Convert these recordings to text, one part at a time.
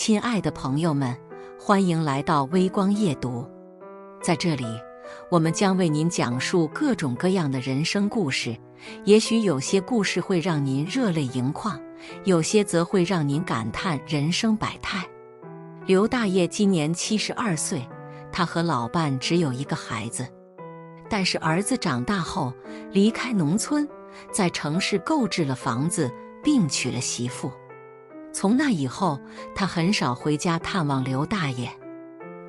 亲爱的朋友们，欢迎来到微光夜读。在这里，我们将为您讲述各种各样的人生故事。也许有些故事会让您热泪盈眶，有些则会让您感叹人生百态。刘大爷今年72岁，他和老伴只有一个孩子。但是儿子长大后离开农村，在城市购置了房子，并娶了媳妇。从那以后，他很少回家探望刘大爷。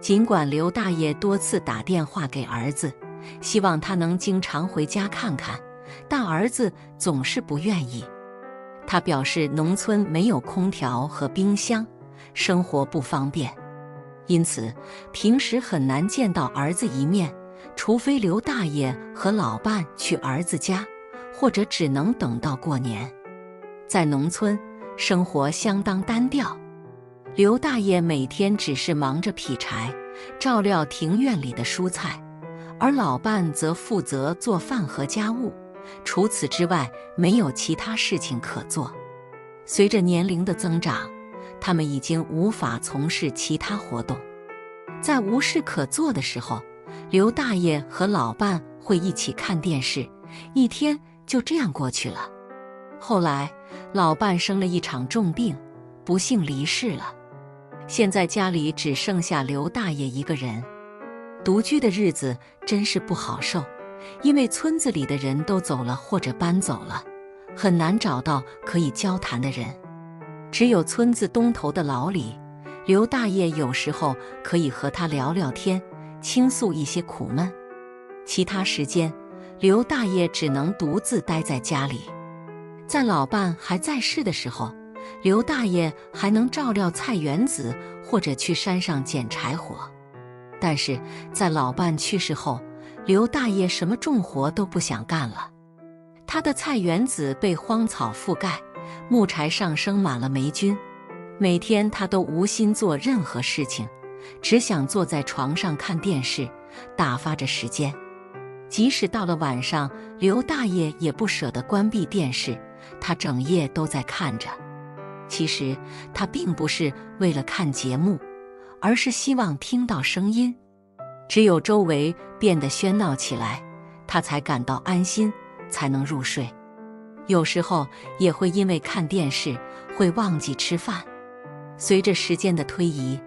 尽管刘大爷多次打电话给儿子，希望他能经常回家看看，但儿子总是不愿意。他表示农村没有空调和冰箱，生活不方便，因此平时很难见到儿子一面，除非刘大爷和老伴去儿子家，或者只能等到过年。在农村，生活相当单调，刘大爷每天只是忙着劈柴，照料庭院里的蔬菜，而老伴则负责做饭和家务，除此之外没有其他事情可做。随着年龄的增长，他们已经无法从事其他活动。在无事可做的时候，刘大爷和老伴会一起看电视，一天就这样过去了。后来，老伴生了一场重病，不幸离世了。现在家里只剩下刘大爷一个人，独居的日子真是不好受，因为村子里的人都走了或者搬走了，很难找到可以交谈的人。只有村子东头的老李，刘大爷有时候可以和他聊聊天，倾诉一些苦闷。其他时间，刘大爷只能独自待在家里。在老伴还在世的时候，刘大爷还能照料菜园子或者去山上捡柴火。但是在老伴去世后，刘大爷什么重活都不想干了。他的菜园子被荒草覆盖，木柴上生满了霉菌，每天他都无心做任何事情，只想坐在床上看电视，打发着时间。即使到了晚上，刘大爷也不舍得关闭电视，他整夜都在看着。其实他并不是为了看节目，而是希望听到声音。只有周围变得喧闹起来，他才感到安心，才能入睡。有时候也会因为看电视会忘记吃饭。随着时间的推移，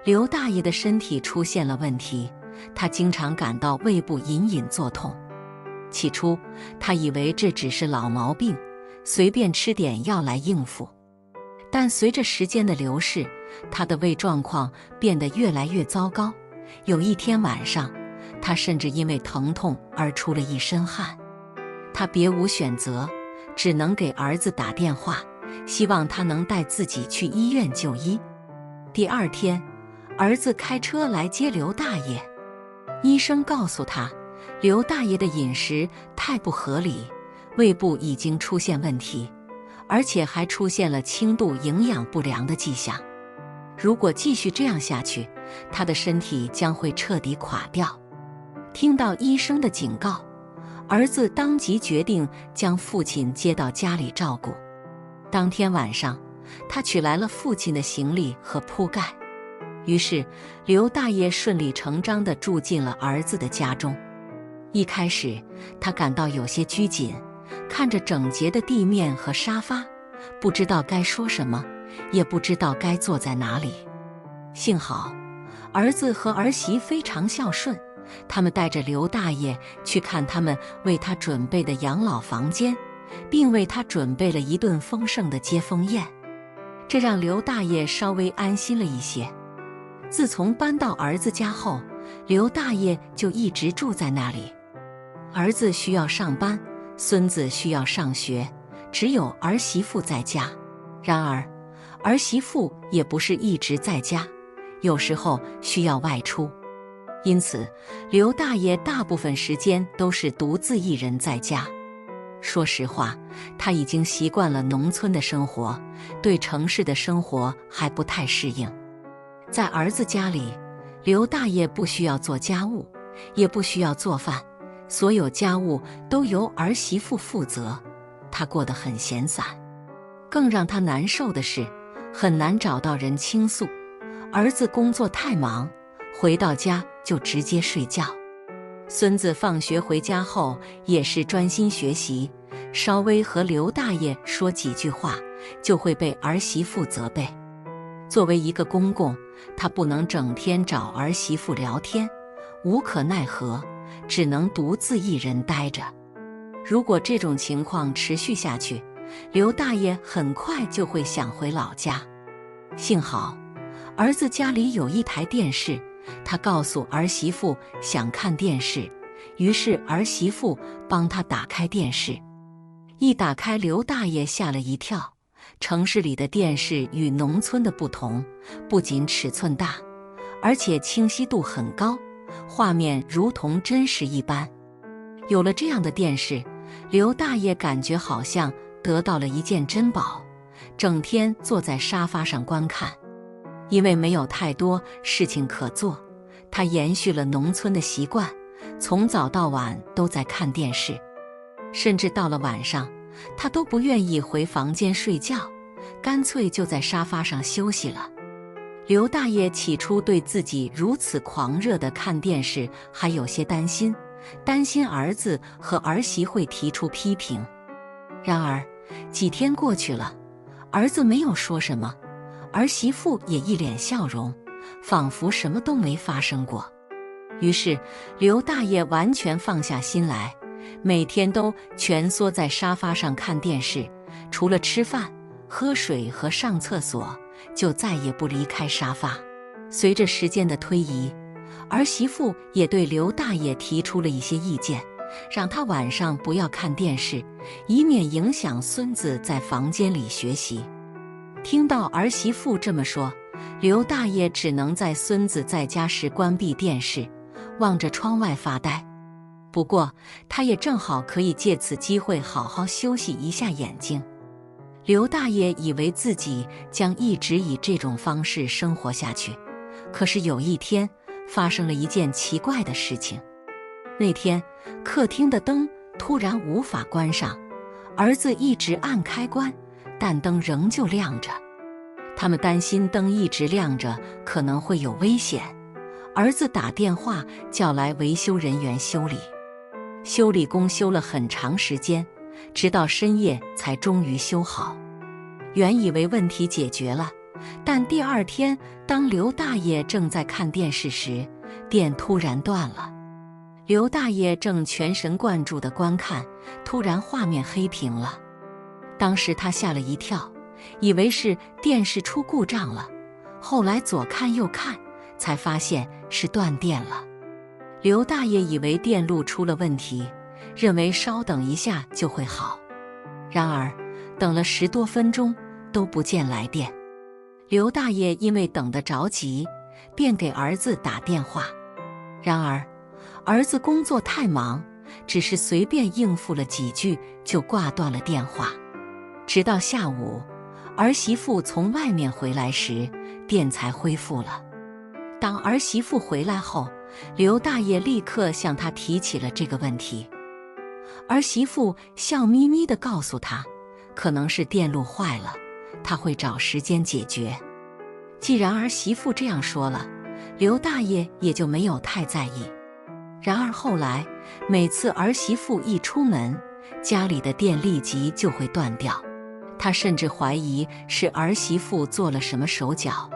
刘大爷的身体出现了问题，他经常感到胃部隐隐作痛。起初他以为这只是老毛病，随便吃点药来应付。但随着时间的流逝，他的胃状况变得越来越糟糕。有一天晚上，他甚至因为疼痛而出了一身汗。他别无选择，只能给儿子打电话，希望他能带自己去医院就医。第二天，儿子开车来接刘大爷。医生告诉他，刘大爷的饮食太不合理，胃部已经出现问题，而且还出现了轻度营养不良的迹象。如果继续这样下去，他的身体将会彻底垮掉。听到医生的警告，儿子当即决定将父亲接到家里照顾。当天晚上，他取来了父亲的行李和铺盖，于是刘大爷顺理成章地住进了儿子的家中。一开始，他感到有些拘谨，看着整洁的地面和沙发，不知道该说什么，也不知道该坐在哪里。幸好，儿子和儿媳非常孝顺，他们带着刘大爷去看他们为他准备的养老房间，并为他准备了一顿丰盛的接风宴，这让刘大爷稍微安心了一些。自从搬到儿子家后，刘大爷就一直住在那里。儿子需要上班，孙子需要上学，只有儿媳妇在家。然而，儿媳妇也不是一直在家，有时候需要外出。因此，刘大爷大部分时间都是独自一人在家。说实话，他已经习惯了农村的生活，对城市的生活还不太适应。在儿子家里，刘大爷不需要做家务，也不需要做饭，所有家务都由儿媳妇负责，他过得很闲散。更让他难受的是，很难找到人倾诉，儿子工作太忙，回到家就直接睡觉。孙子放学回家后也是专心学习，稍微和刘大爷说几句话，就会被儿媳妇责备。作为一个公公，他不能整天找儿媳妇聊天，无可奈何，只能独自一人待着。如果这种情况持续下去，刘大爷很快就会想回老家。幸好儿子家里有一台电视，他告诉儿媳妇想看电视，于是儿媳妇帮他打开电视。一打开，刘大爷吓了一跳。城市里的电视与农村的不同，不仅尺寸大，而且清晰度很高，画面如同真实一般。有了这样的电视，刘大爷感觉好像得到了一件珍宝，整天坐在沙发上观看。因为没有太多事情可做，他延续了农村的习惯，从早到晚都在看电视，甚至到了晚上，他都不愿意回房间睡觉，干脆就在沙发上休息了。刘大爷起初对自己如此狂热地看电视还有些担心儿子和儿媳会提出批评。然而几天过去了，儿子没有说什么，儿媳妇也一脸笑容，仿佛什么都没发生过。于是刘大爷完全放下心来，每天都蜷缩在沙发上看电视，除了吃饭、喝水和上厕所，就再也不离开沙发。随着时间的推移，儿媳妇也对刘大爷提出了一些意见，让他晚上不要看电视，以免影响孙子在房间里学习。听到儿媳妇这么说，刘大爷只能在孙子在家时关闭电视，望着窗外发呆。不过他也正好可以借此机会好好休息一下眼睛。刘大爷以为自己将一直以这种方式生活下去，可是有一天发生了一件奇怪的事情。那天客厅的灯突然无法关上，儿子一直按开关，但灯仍旧亮着。他们担心灯一直亮着可能会有危险，儿子打电话叫来维修人员修理。修理工修了很长时间，直到深夜才终于修好。原以为问题解决了，但第二天当刘大爷正在看电视时，电突然断了。刘大爷正全神贯注地观看，突然画面黑屏了。当时他吓了一跳，以为是电视出故障了，后来左看右看，才发现是断电了。刘大爷以为电路出了问题，认为稍等一下就会好。然而等了10多分钟都不见来电。刘大爷因为等得着急，便给儿子打电话。然而儿子工作太忙，只是随便应付了几句就挂断了电话。直到下午，儿媳妇从外面回来时，电才恢复了。当儿媳妇回来后，刘大爷立刻向她提起了这个问题。儿媳妇笑眯眯地告诉他，可能是电路坏了，他会找时间解决。既然儿媳妇这样说了，刘大爷也就没有太在意。然而后来，每次儿媳妇一出门，家里的电立即就会断掉。他甚至怀疑是儿媳妇做了什么手脚，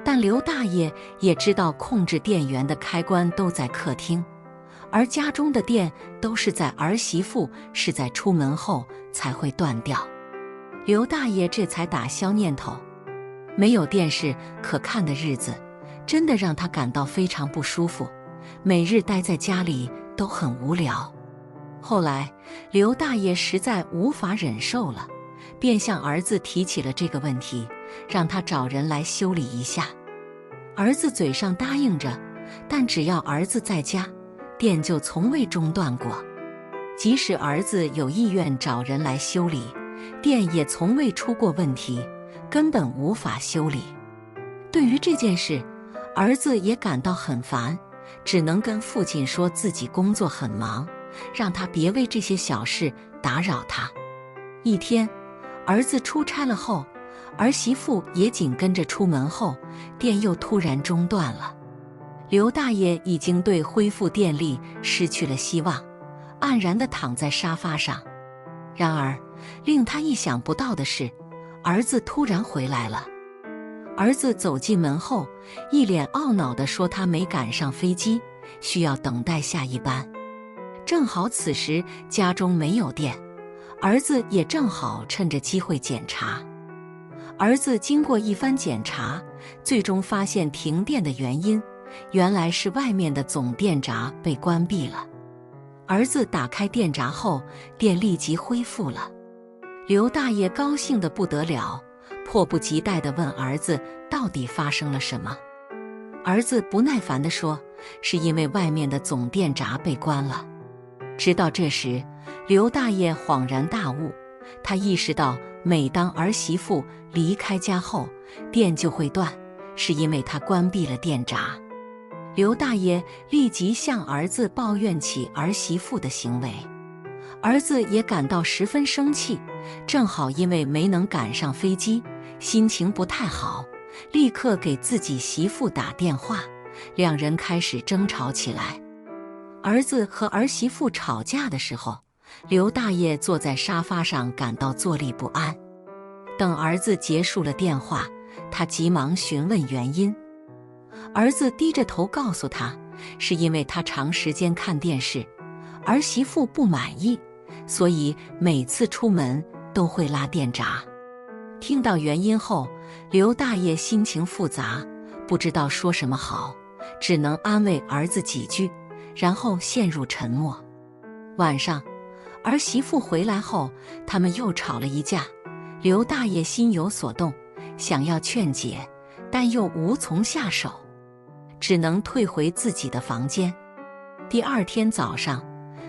但刘大爷也知道控制电源的开关都在客厅，而家中的电都是在儿媳妇是在出门后才会断掉。刘大爷这才打消念头。没有电视可看的日子，真的让他感到非常不舒服，每日待在家里都很无聊。后来刘大爷实在无法忍受了，便向儿子提起了这个问题，让他找人来修理一下。儿子嘴上答应着，但只要儿子在家，电就从未中断过。即使儿子有意愿找人来修理，电也从未出过问题，根本无法修理。对于这件事，儿子也感到很烦，只能跟父亲说自己工作很忙，让他别为这些小事打扰他。一天，儿子出差了后，儿媳妇也紧跟着出门后，电又突然中断了。刘大爷已经对恢复电力失去了希望，黯然地躺在沙发上。然而，令他意想不到的是，儿子突然回来了。儿子走进门后，一脸懊恼地说他没赶上飞机，需要等待下一班。正好此时家中没有电，儿子也正好趁着机会检查。儿子经过一番检查，最终发现停电的原因原来是外面的总电闸被关闭了。儿子打开电闸后，电立即恢复了。刘大爷高兴得不得了，迫不及待地问儿子到底发生了什么。儿子不耐烦地说，是因为外面的总电闸被关了。直到这时，刘大爷恍然大悟，他意识到每当儿媳妇离开家后，电就会断，是因为他关闭了电闸。刘大爷立即向儿子抱怨起儿媳妇的行为，儿子也感到十分生气，正好因为没能赶上飞机，心情不太好，立刻给自己媳妇打电话，两人开始争吵起来。儿子和儿媳妇吵架的时候，刘大爷坐在沙发上感到坐立不安。等儿子结束了电话，他急忙询问原因。儿子低着头告诉他，是因为他长时间看电视，儿媳妇不满意，所以每次出门都会拉电闸。听到原因后，刘大爷心情复杂，不知道说什么好，只能安慰儿子几句，然后陷入沉默。晚上，儿媳妇回来后，他们又吵了一架。刘大爷心有所动，想要劝解，但又无从下手，只能退回自己的房间。第二天早上，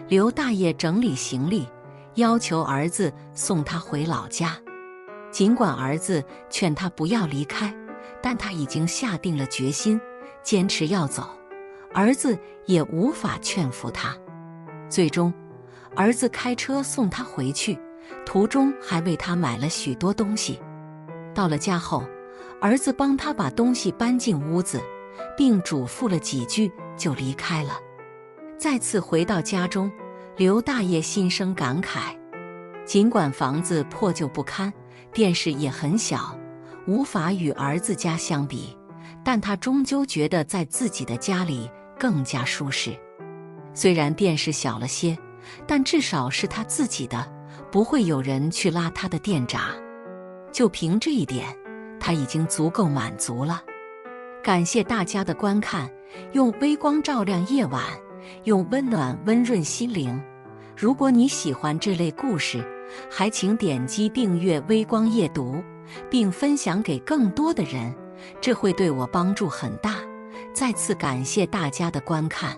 刘大爷整理行李，要求儿子送他回老家。尽管儿子劝他不要离开，但他已经下定了决心，坚持要走。儿子也无法劝服他。最终，儿子开车送他回去，途中还为他买了许多东西。到了家后，儿子帮他把东西搬进屋子，并嘱咐了几句就离开了。再次回到家中，刘大爷心生感慨，尽管房子破旧不堪，电视也很小，无法与儿子家相比，但他终究觉得在自己的家里更加舒适。虽然电视小了些，但至少是他自己的，不会有人去拉他的电闸。就凭这一点，他已经足够满足了。感谢大家的观看，用微光照亮夜晚，用温暖温润心灵。如果你喜欢这类故事，还请点击订阅微光夜读，并分享给更多的人，这会对我帮助很大。再次感谢大家的观看。